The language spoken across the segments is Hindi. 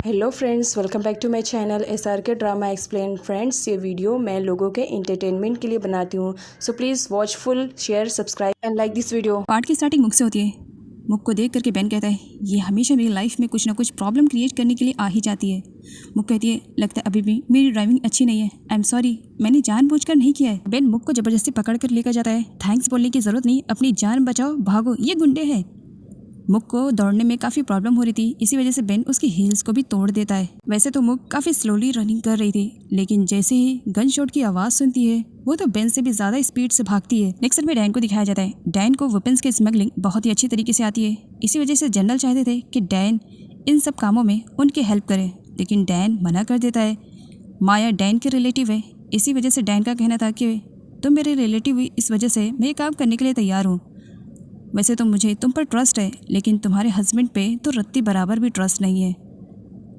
Hello friends, welcome back to my channel SRK drama explain. Friends, ये वीडियो मैं लोगों के एंटरटेनमेंट के लिए बनाती हूँ, so please watch full, share, subscribe and like this video. Part की स्टार्टिंग मुख से होती है। मुख को देख करके बेन कहता है, ये हमेशा मेरी लाइफ में कुछ ना कुछ प्रॉब्लम क्रिएट करने के लिए आ ही जाती है। मुख कहती है, लगता है अभी भी मेरी ड्राइविंग अच्छी नहीं है, आई एम सॉरी, मैंने जानबूझकर नहीं किया है। बेन मुख को जबरदस्ती पकड़ कर लेकर जाता है। थैंक्स बोलने की जरूरत नहीं, अपनी जान बचाओ, भागो, ये गुंडे हैं। मुख को दौड़ने में काफ़ी प्रॉब्लम हो रही थी, इसी वजह से बेन उसकी हील्स को भी तोड़ देता है। वैसे तो मुख काफ़ी स्लोली रनिंग कर रही थी, लेकिन जैसे ही गन शॉट की आवाज़ सुनती है वो तो बेन से भी ज़्यादा स्पीड से भागती है। नेक्स्ट में डैन को दिखाया जाता है। डैन को वेपन्स की स्मगलिंग बहुत ही अच्छी तरीके से आती है, इसी वजह से जनरल चाहते थे कि डैन इन सब कामों में उनकी हेल्प करे, लेकिन डैन मना कर देता है। माया डैन के रिलेटिव है, इसी वजह से डैन का कहना था कि तुम मेरे रिलेटिव हुई, इस वजह से मैं ये काम करने के लिए तैयार हूँ। वैसे तो मुझे तुम पर ट्रस्ट है, लेकिन तुम्हारे हस्बैंड पे तो रत्ती बराबर भी ट्रस्ट नहीं है।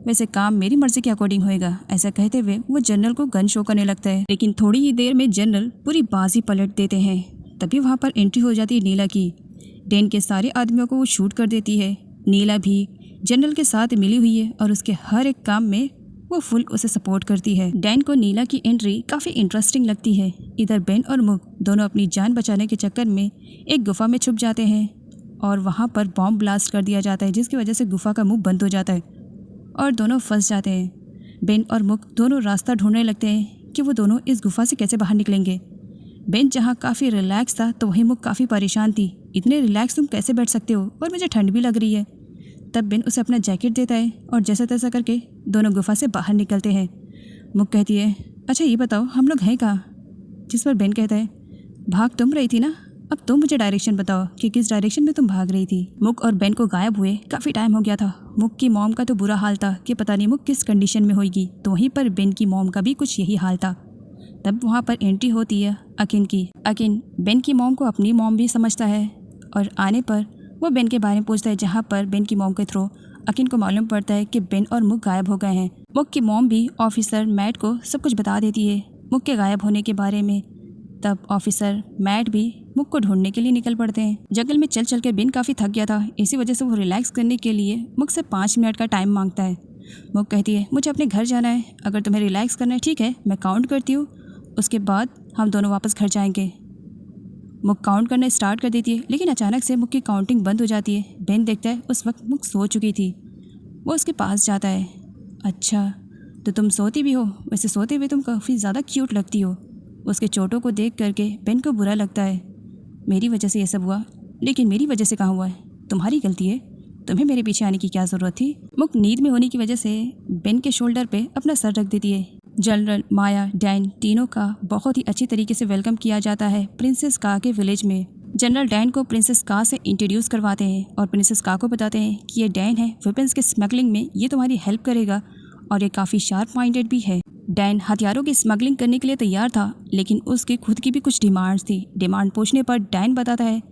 वैसे काम मेरी मर्जी के अकॉर्डिंग होएगा। ऐसा कहते हुए वो जनरल को गन शो करने लगता है, लेकिन थोड़ी ही देर में जनरल पूरी बाजी पलट देते हैं। तभी वहाँ पर एंट्री हो जाती है नीला की। डैन के सारे आदमियों को वो शूट कर देती है। नीला भी जनरल के साथ मिली हुई है और उसके हर एक काम में वो फुल उसे सपोर्ट करती है। डैन को नीला की एंट्री काफ़ी इंटरेस्टिंग लगती है। इधर बेन और मुख दोनों अपनी जान बचाने के चक्कर में एक गुफा में छुप जाते हैं और वहाँ पर बॉम्ब ब्लास्ट कर दिया जाता है, जिसकी वजह से गुफा का मुंह बंद हो जाता है और दोनों फंस जाते हैं। बेन और मुख दोनों रास्ता ढूंढने लगते हैं कि वो दोनों इस गुफा से कैसे बाहर निकलेंगे। बेन जहाँ काफ़ी रिलैक्स था तो वहीं मुख काफ़ी परेशान थी। इतने रिलैक्स तुम कैसे बैठ सकते हो, और मुझे ठंड भी लग रही है। तब बेन उसे अपना जैकेट देता है और जैसा तैसा करके दोनों गुफा से बाहर निकलते हैं। मुख कहती है, अच्छा ये बताओ हम लोग हैं कहाँ? जिस पर बेन कहता है, भाग तुम रही थी ना, अब तुम मुझे डायरेक्शन बताओ कि किस डायरेक्शन में तुम भाग रही थी। मुख और बेन को गायब हुए काफ़ी टाइम हो गया था। मुख की मॉम का तो बुरा हाल था कि पता नहीं मुख किस कंडीशन में होगी, तो वहीं पर बेन की मॉम का भी कुछ यही हाल था। तब वहाँ पर एंट्री होती है अकिन की। अकिन बेन की मॉम को अपनी मॉम भी समझता है और आने पर वो बेन के बारे में पूछता है, जहाँ पर बेन की मॉम के थ्रू अकिन को मालूम पड़ता है कि बेन और मुख गायब हो गए हैं। मुख की मॉम भी ऑफिसर मैट को सब कुछ बता देती है मुख के गायब होने के बारे में। तब ऑफिसर मैट भी मुख को ढूंढने के लिए निकल पड़ते हैं। जंगल में चल चल के बेन काफ़ी थक गया था, इसी वजह से वो रिलैक्स करने के लिए मुख से 5 मिनट का टाइम मांगता है। मुख कहती है, मुझे अपने घर जाना है, अगर तुम्हें रिलैक्स करना है ठीक है, मैं काउंट करती हूँ, उसके बाद हम दोनों वापस घर जाएंगे। मुख काउंट करना स्टार्ट कर देती है, लेकिन अचानक से मुख की काउंटिंग बंद हो जाती है। बेन देखता है उस वक्त मुख सो चुकी थी। वो उसके पास जाता है। अच्छा तो तुम सोती भी हो, वैसे सोते हुए तुम काफ़ी ज़्यादा क्यूट लगती हो। उसके चोटों को देख करके बेन को बुरा लगता है। मेरी वजह से ये सब हुआ, लेकिन मेरी वजह से कहाँ हुआ है, तुम्हारी गलती है, तुम्हें मेरे पीछे आने की क्या ज़रूरत थी। मुख नींद में होने की वजह से बेन के शोल्डर पे अपना सर रख देती है। जनरल, माया, डैन तीनों का बहुत ही अच्छी तरीके से वेलकम किया जाता है प्रिंसेस का के विलेज में। जनरल डैन को प्रिंसेस का से इंट्रोड्यूस करवाते हैं और प्रिंसेस का को बताते हैं कि ये डैन है, वेपन्स के स्मगलिंग में ये तुम्हारी हेल्प करेगा और ये काफ़ी शार्प माइंडेड भी है। डैन हथियारों की स्मगलिंग करने के लिए तैयार था, लेकिन उसकी खुद की भी कुछ डिमांड्स थी। डिमांड पूछने पर डैन बताता है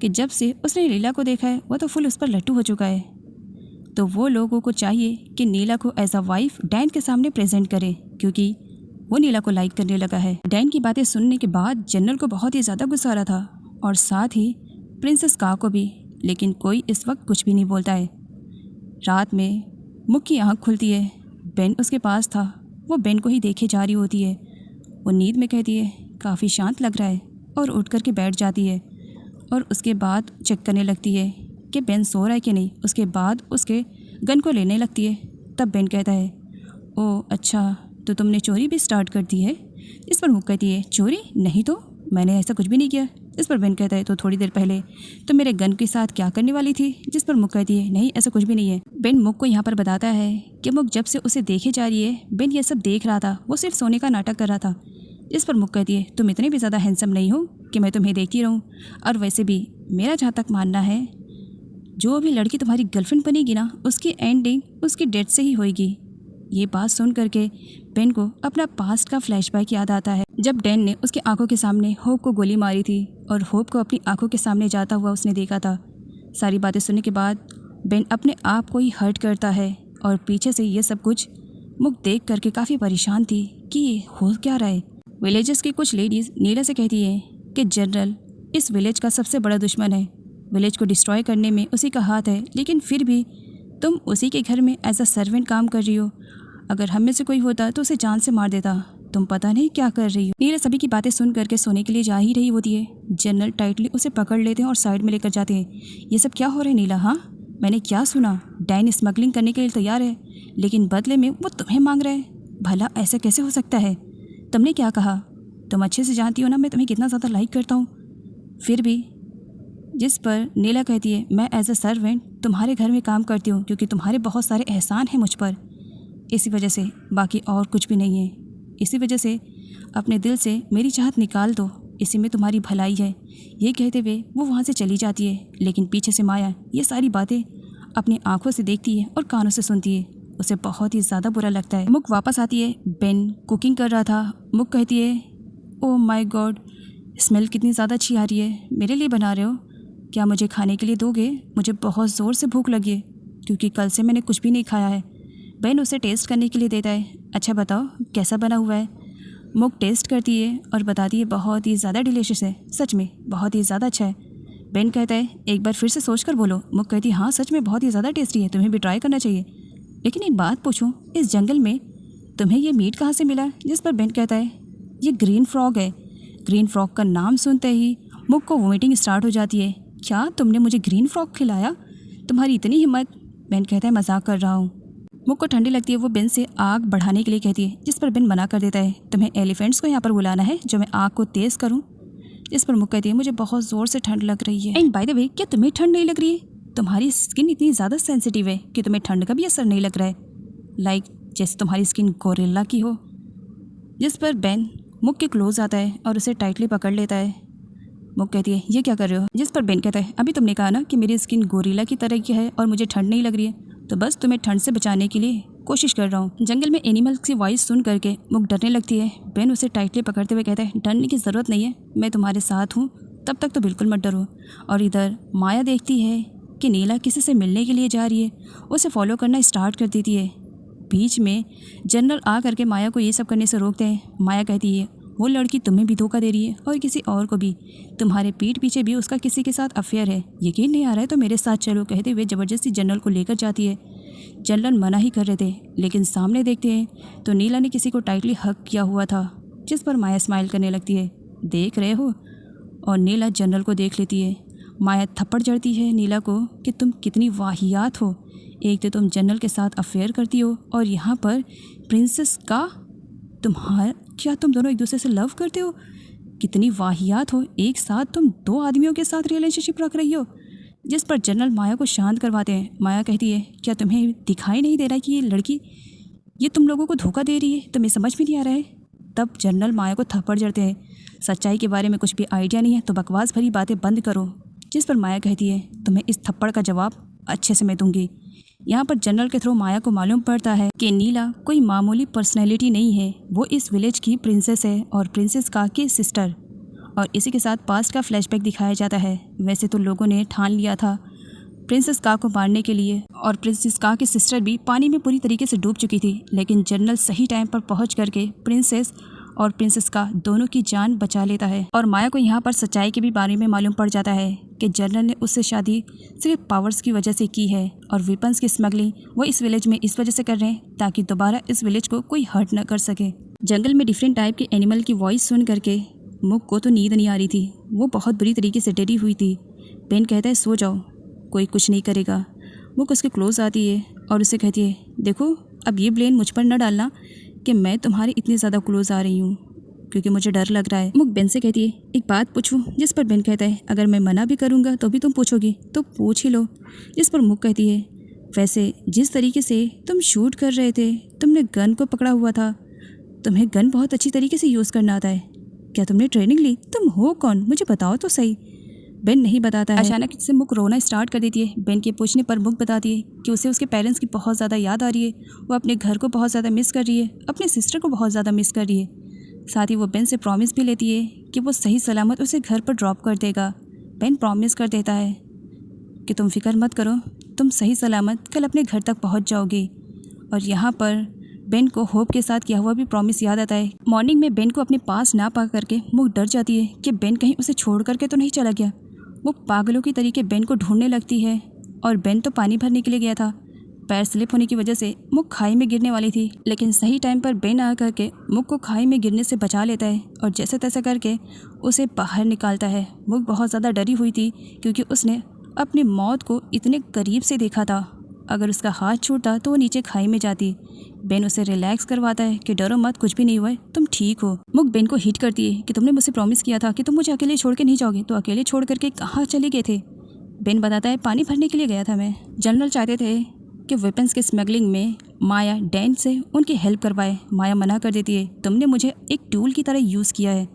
कि जब से उसने नीला को देखा है वो तो फुल उस पर लट्टू हो चुका है, तो वो लोगों को चाहिए कि नीला को एज अ वाइफ डैन के सामने प्रेजेंट करे, क्योंकि वो नीला को लाइक करने लगा है। डैन की बातें सुनने के बाद जनरल को बहुत ही ज़्यादा गुस्सा आ रहा था और साथ ही प्रिंसेस का को भी, लेकिन कोई इस वक्त कुछ भी नहीं बोलता है। रात में मुख की आँख खुलती है। बेन उसके पास था, वो बेन को ही देखे जा रही होती है। वो नींद में कहती है, काफ़ी शांत लग रहा है, और उठ कर के बैठ जाती है और उसके बाद चेक करने लगती है कि बेन सो रहा है कि नहीं। उसके बाद उसके गन को लेने लगती है। तब बेन कहता है, ओह अच्छा, तो तुमने चोरी भी स्टार्ट कर दी है। इस पर मुख कहती है, चोरी नहीं तो मैंने ऐसा कुछ भी नहीं किया। इस पर बेन कहता है, तो थोड़ी देर पहले तो मेरे गन के साथ क्या करने वाली थी। जिस पर मुख कहती है, नहीं ऐसा कुछ भी नहीं है। बेन मुख को यहाँ पर बताता है कि मुख जब से उसे देखे जा रही है बेन ये सब देख रहा था, वो सिर्फ सोने का नाटक कर रहा था। इस पर मुख कहती है, तुम इतने भी ज़्यादा हैंडसम नहीं हो कि मैं तुम्हें देखती रहूँ, और वैसे भी मेरा जहाँ तक मानना है जो भी लड़की तुम्हारी गर्लफ्रेंड बनेगी ना, उसकी एंडिंग उसकी डेथ से ही होएगी। ये बात सुन करके बेन को अपना पास्ट का फ्लैशबैक याद आता है, जब डैन ने उसकी आंखों के सामने होप को गोली मारी थी और होप को अपनी आंखों के सामने जाता हुआ उसने देखा था। सारी बातें सुनने के बाद बेन अपने आप को ही हर्ट करता है और पीछे से ये सब कुछ मुख देख करके काफ़ी परेशान थी कि ये हो क्या रहा है। विलेजेस की कुछ लेडीज़ नीला से कहती है कि जनरल इस विलेज का सबसे बड़ा दुश्मन है, विलेज को डिस्ट्रॉय करने में उसी का हाथ है, लेकिन फिर भी तुम उसी के घर में एज अ सर्वेंट काम कर रही हो। अगर हम में से कोई होता तो उसे जान से मार देता। तुम पता नहीं क्या कर रही हो। नीला सभी की बातें सुन करके सोने के लिए जा ही रही होती है। जनरल टाइटली उसे पकड़ लेते हैं और साइड में लेकर जाते हैं। ये सब क्या हो रहा है नीला? हाँ, मैंने क्या सुना? डैन स्मगलिंग करने के लिए तैयार है, लेकिन बदले में वो तुम्हें मांग रहा है। भला ऐसा कैसे हो सकता है? तुमने क्या कहा? तुम अच्छे से जानती हो ना मैं तुम्हें कितना ज़्यादा लाइक करता हूँ। फिर भी। जिस पर नीला कहती है, मैं एज अ सर्वेंट तुम्हारे घर में काम करती हूँ क्योंकि तुम्हारे बहुत सारे एहसान हैं मुझ पर, इसी वजह से, बाकी और कुछ भी नहीं है। इसी वजह से अपने दिल से मेरी चाहत निकाल दो, इसी में तुम्हारी भलाई है। ये कहते हुए वो वहाँ से चली जाती है, लेकिन पीछे से माया ये सारी बातें अपनी आंखों से देखती है और कानों से सुनती है। उसे बहुत ही ज़्यादा बुरा लगता है। मुक वापस आती है। बेन कुकिंग कर रहा था। मुक कहती है, ओह माय गॉड, स्मेल कितनी ज़्यादा अच्छी आ रही है। मेरे लिए बना रहे हो? क्या मुझे खाने के लिए दोगे? मुझे बहुत ज़ोर से भूख लगी है क्योंकि कल से मैंने कुछ भी नहीं खाया है। बेन उसे टेस्ट करने के लिए देता है। अच्छा बताओ कैसा बना हुआ है? मुक टेस्ट करती है और बताती है बहुत ही ज़्यादा डिलीशियस है, सच में बहुत ही ज़्यादा अच्छा है। बेन कहता है, एक बार फिर से सोच कर बोलो। मुक कहती है, हाँ सच में बहुत ही ज़्यादा टेस्टी है, तुम्हें भी ट्राई करना चाहिए। लेकिन एक बात पूछूं, इस जंगल में तुम्हें ये मीट कहाँ से मिला? जिस पर बेन कहता है, ये ग्रीन फ्रॉग है। ग्रीन फ्रॉग का नाम सुनते ही मुक को वोमिटिंग स्टार्ट हो जाती है। क्या तुमने मुझे ग्रीन फ्रॉग खिलाया? तुम्हारी इतनी हिम्मत? बेन कहता है, मजाक कर रहा हूँ। मुक को ठंडी लगती है। वो बेन से आग बढ़ाने के लिए कहती है, जिस पर बेन मना कर देता है। तुम्हें एलिफेंट्स को यहाँ पर बुलाना है जो मैं आग को तेज़ करूँ? जिस पर मुक कहती है, मुझे बहुत ज़ोर से ठंड लग रही है। एंड बाय द वे, क्या तुम्हें ठंड नहीं लग रही है? तुम्हारी स्किन इतनी ज़्यादा सेंसिटिव है कि तुम्हें ठंड का भी असर नहीं लग रहा है, लाइक जैसे तुम्हारी स्किन गोरिल्ला की हो। जिस पर बेन मुक के क्लोज आता है और उसे टाइटली पकड़ लेता है। मुक कहती है, ये क्या कर रहे हो? जिस पर बेन कहता है, अभी तुमने कहा ना कि मेरी स्किन गोरिल्ला की तरह की है और मुझे ठंड नहीं लग रही है, तो बस तुम्हें ठंड से बचाने के लिए कोशिश कर रहा हूँ। जंगल में एनिमल्स की वॉइस सुन करके मुक डरने लगती है। बेन उसे टाइटली पकड़ते हुए कहता है, डरने की ज़रूरत नहीं है, मैं तुम्हारे साथ हूँ, तब तक तो बिल्कुल मत डरो। और इधर माया देखती है कि नीला किसी से मिलने के लिए जा रही है। उसे फॉलो करना स्टार्ट कर देती है। बीच में जनरल आ करके माया को ये सब करने से रोकते हैं। माया कहती है, वो लड़की तुम्हें भी धोखा दे रही है और किसी और को भी। तुम्हारे पीठ पीछे भी उसका किसी के साथ अफेयर है। यकीन नहीं आ रहा है तो मेरे साथ चलो, कहते हुए ज़बरदस्ती जनरल को लेकर जाती है। जनरल मना ही कर रहे थे, लेकिन सामने देखते हैं तो नीला ने किसी को टाइटली हक किया हुआ था। जिस पर माया स्माइल करने लगती है, देख रहे हो? और नीला जनरल को देख लेती है। माया थप्पड़ जड़ती है नीला को कि तुम कितनी वाहियात हो। एक तो तुम जनरल के साथ अफेयर करती हो और यहाँ पर प्रिंसेस का क्या तुम दोनों एक दूसरे से लव करते हो? कितनी वाहियात हो, एक साथ तुम दो आदमियों के साथ रिलेशनशिप रख रही हो। जिस पर जनरल माया को शांत करवाते हैं। माया कहती है, क्या तुम्हें दिखाई नहीं दे रहा कि ये लड़की ये तुम लोगों को धोखा दे रही है? तुम्हें समझ में नहीं आ रहा है? तब जनरल माया को थप्पड़ जड़ते हैं। सच्चाई के बारे में कुछ भी आइडिया नहीं है तो बकवास भरी बातें बंद करो। जिस पर माया कहती है, तुम्हें इस थप्पड़ का जवाब अच्छे से मैं दूंगी। यहाँ पर जनरल के थ्रू माया को मालूम पड़ता है कि नीला कोई मामूली पर्सनैलिटी नहीं है, वो इस विलेज की प्रिंसेस है और प्रिंसेस का की सिस्टर। और इसी के साथ पास्ट का फ्लैशबैक दिखाया जाता है। वैसे तो लोगों ने ठान लिया था प्रिंसेस का को मारने के लिए और प्रिंसेस का की सिस्टर भी पानी में पूरी तरीके से डूब चुकी थी, लेकिन जनरल सही टाइम पर पहुंच करके प्रिंसेस और प्रिंसेस का दोनों की जान बचा लेता है। और माया को यहाँ पर सच्चाई के भी बारे में मालूम पड़ जाता है कि जनरल ने उससे शादी सिर्फ पावर्स की वजह से की है और वेपन्स की स्मगलिंग वो इस विलेज में इस वजह से कर रहे हैं ताकि दोबारा इस विलेज को कोई हर्ट न कर सके। जंगल में डिफरेंट टाइप के एनिमल की वॉइस सुन करके मुक को तो नींद नहीं आ रही थी, वो बहुत बुरी तरीके से डरी हुई थी। बेन कहता है, सो जाओ, कोई कुछ नहीं करेगा। मुक उसके क्लोज आती है और उसे कहती है, देखो अब ये ब्लेम मुझ पर न डालना कि मैं तुम्हारी इतनी ज़्यादा क्लोज आ रही हूँ, क्योंकि मुझे डर लग रहा है। मुक बेन से कहती है, एक बात पूछूं? जिस पर बेन कहता है, अगर मैं मना भी करूँगा तो भी तुम पूछोगी, तो पूछ ही लो। जिस पर मुक कहती है, वैसे जिस तरीके से तुम शूट कर रहे थे, तुमने गन को पकड़ा हुआ था, तुम्हें गन बहुत अच्छी तरीके से यूज़ करना आता है, क्या तुमने ट्रेनिंग ली? तुम हो कौन, मुझे बताओ तो सही। बेन नहीं बताता है। अचानक से मुक रोना स्टार्ट कर देती है। बेन के पूछने पर मुक बताती है कि उसे उसके पेरेंट्स की बहुत ज़्यादा याद आ रही है, वो अपने घर को बहुत ज़्यादा मिस कर रही है, अपने सिस्टर को बहुत ज़्यादा मिस कर रही है। साथ ही वो बेन से प्रॉमिस भी लेती है कि वो सही सलामत उसे घर पर ड्रॉप कर देगा। बेन प्रॉमिस कर देता है कि तुम फिक्र मत करो, तुम सही सलामत कल अपने घर तक पहुंच जाओगे। और यहाँ पर बेन को होप के साथ किया हुआ भी प्रॉमिस याद आता है। मॉर्निंग में बेन को अपने पास ना पा करके मुक डर जाती है कि बेन कहीं उसे छोड़ करके तो नहीं चला गया। वो पागलों की तरीके बेन को ढूंढने लगती है और बेन तो पानी भरने के लिए गया था, पैर स्लिप होने की वजह से मुक खाई में गिरने वाली थी, लेकिन सही टाइम पर बेन आ करके मुक को खाई में गिरने से बचा लेता है और जैसे तैसे करके उसे बाहर निकालता है। मुक बहुत ज़्यादा डरी हुई थी क्योंकि उसने अपनी मौत को इतने करीब से देखा था। अगर उसका हाथ छूटता तो वो नीचे खाई में जाती। बेन उसे रिलैक्स करवाता है कि डरो मत, कुछ भी नहीं हुआ है, तुम ठीक हो। मुक बेन को हिट करती है कि तुमने मुझसे प्रॉमिस किया था कि तुम मुझे अकेले छोड़ के नहीं जाओगे, तो अकेले छोड़ करके कहाँ चले गए थे? बेन बताता है पानी भरने के लिए गया था मैं। जनरल चाहते थे कि वेपन्स के स्मगलिंग में माया डैन से उनकी हेल्प करवाए। माया मना कर देती है, तुमने मुझे एक टूल की तरह यूज़ किया है।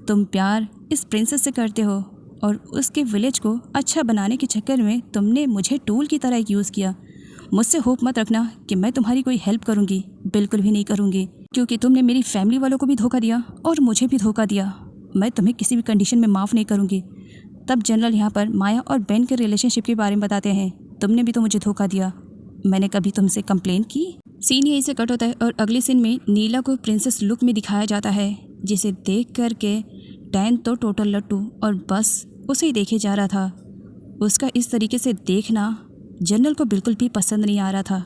तुम प्यार इस प्रिंसेस से करते हो और उसके विलेज को अच्छा बनाने के चक्कर में तुमने मुझे टूल की तरह यूज़ किया। मुझसे होप मत रखना कि मैं तुम्हारी कोई हेल्प करूँगी, बिल्कुल भी नहीं करूँगी, क्योंकि तुमने मेरी फैमिली वालों को भी धोखा दिया और मुझे भी धोखा दिया। मैं तुम्हें किसी भी कंडीशन में माफ़ नहीं करूँगी। तब जनरल यहाँ पर माया और बेन के रिलेशनशिप के बारे में बताते हैं, तुमने भी तो मुझे धोखा दिया, मैंने कभी तुमसे कंप्लेन की? सीन यहीं से कट होता है और अगले सीन में नीला को प्रिंसेस लुक में दिखाया जाता है, जिसे देख करके डैन तो टोटल लट्टू और बस उसे ही देखे जा रहा था। उसका इस तरीके से देखना जनरल को बिल्कुल भी पसंद नहीं आ रहा था।